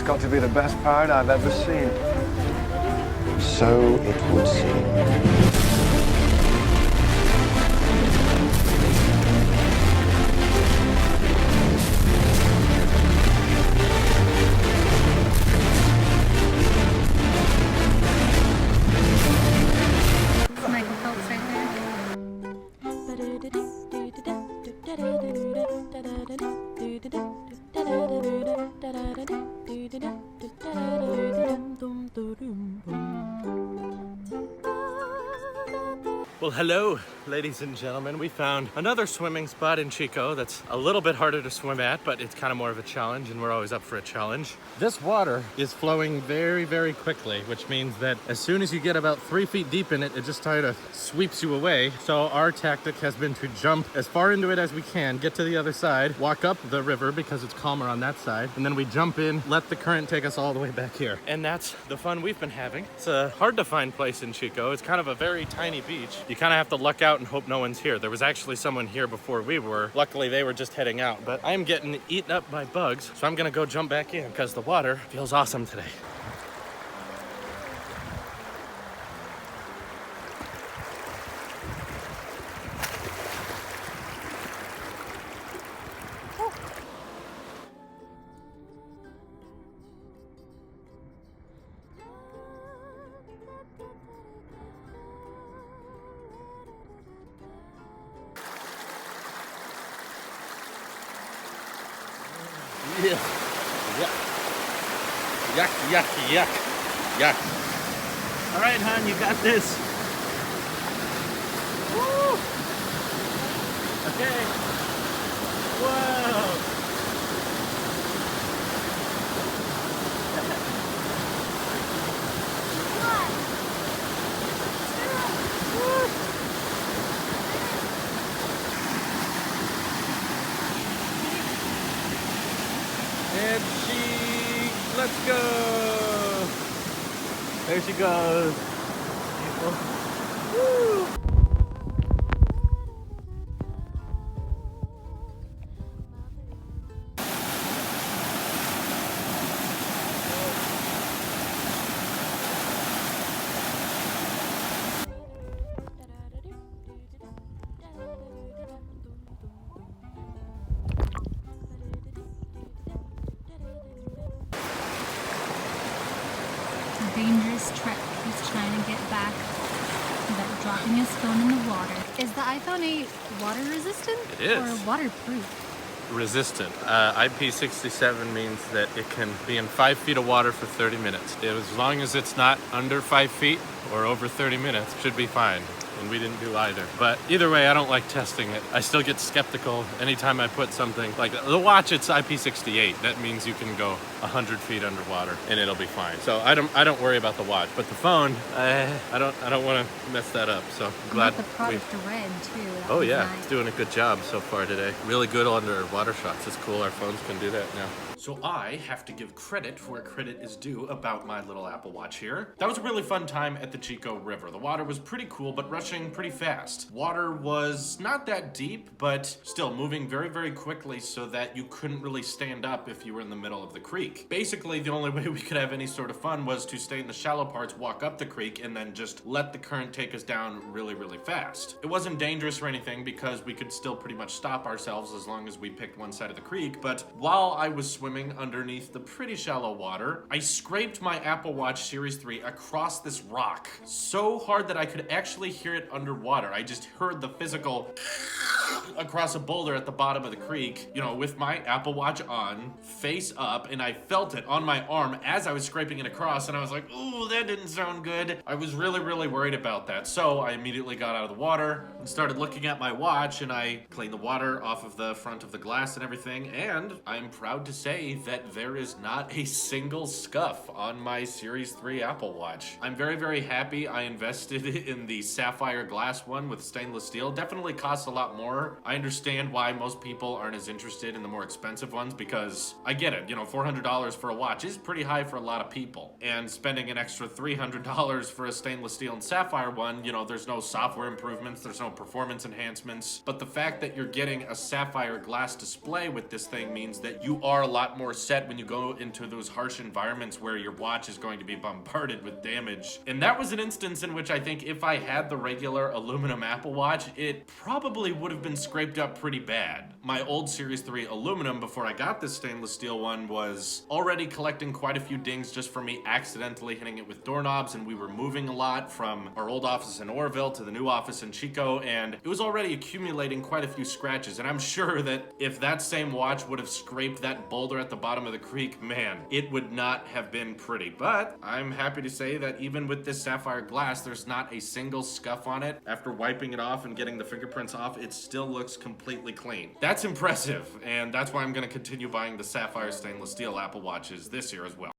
That's got to be the best part I've ever seen. So it would seem. Michael Phelps right there. Well, hello, ladies and gentlemen. We found another swimming spot in Chico that's a little bit harder to swim at, but it's kind of more of a challenge, and we're always up for a challenge. This water is flowing very, very quickly, which means that as soon as you get about 3 feet deep in it, it just kind of sweeps you away. So our tactic has been to jump as far into it as we can, get to the other side, walk up the river because it's calmer on that side, and then we jump in, let the current take us all the way back here. And that's the fun we've been having. It's a hard to find place in Chico. It's kind of a very tiny beach. You kind of have to luck out and hope no one's here. There was actually someone here before we were. Luckily, they were just heading out, but I'm getting eaten up by bugs, so I'm gonna go jump back in because the water feels awesome today. Yeah. Yuck. Yuck, yuck, yuck, yuck. All right, hon, you got this. Woo! Okay. Whoa. And let's go. There she goes. Woo. Dangerous trek. He's trying to get back without dropping his phone in the water. Is the iPhone 8 water resistant? It is. Or waterproof? Resistant. IP67 means that it can be in 5 feet of water for 30 minutes. As long as it's not under 5 feet or over 30 minutes, it should be fine. And we didn't do either. But either way, I don't like testing it. I still get skeptical anytime I put something like the watch. It's IP68. That means you can go 100 feet underwater and it'll be fine. So I don't worry about the watch. But the phone, I don't want to mess that up. So I'm glad the product red too. That Oh was yeah, nice. it's doing a good job so far today. Really good underwater shots. It's cool. Our phones can do that now. So I have to give credit where credit is due about my little Apple Watch here. That was a really fun time at the Chico River. The water was pretty cool, but rushing pretty fast. Water was not that deep, but still moving very, very quickly so that you couldn't really stand up if you were in the middle of the creek. Basically, the only way we could have any sort of fun was to stay in the shallow parts, walk up the creek, and then just let the current take us down really, really fast. It wasn't dangerous or anything because we could still pretty much stop ourselves as long as we picked one side of the creek, but while I was swimming underneath the pretty shallow water, I scraped my Apple Watch Series 3 across this rock so hard that I could actually hear it underwater. I just heard the physical across a boulder at the bottom of the creek, you know, with my Apple Watch on, face up, and I felt it on my arm as I was scraping it across, and I was like, ooh, that didn't sound good. I was really, really worried about that. So I immediately got out of the water and started looking at my watch, and I cleaned the water off of the front of the glass and everything, and I'm proud to say that there is not a single scuff on my Series 3 Apple Watch. I'm very, very happy I invested in the sapphire glass one with stainless steel. Definitely costs a lot more However, I understand why most people aren't as interested in the more expensive ones because I get it, you know, $400 for a watch is pretty high for a lot of people. And spending an extra $300 for a stainless steel and sapphire one, you know, there's no software improvements, there's no performance enhancements. But the fact that you're getting a sapphire glass display with this thing means that you are a lot more set when you go into those harsh environments where your watch is going to be bombarded with damage. And that was an instance in which I think if I had the regular aluminum Apple Watch, it probably would have been scraped up pretty bad. My old Series 3 aluminum before I got this stainless steel one was already collecting quite a few dings just from me accidentally hitting it with doorknobs, and we were moving a lot from our old office in Orville to the new office in Chico, and it was already accumulating quite a few scratches. And I'm sure that if that same watch would have scraped that boulder at the bottom of the creek, man, it would not have been pretty. But I'm happy to say that even with this sapphire glass, there's not a single scuff on it. After wiping it off and getting the fingerprints off, it still looks completely clean. That's impressive, and that's why I'm going to continue buying the sapphire stainless steel Apple Watches this year as well.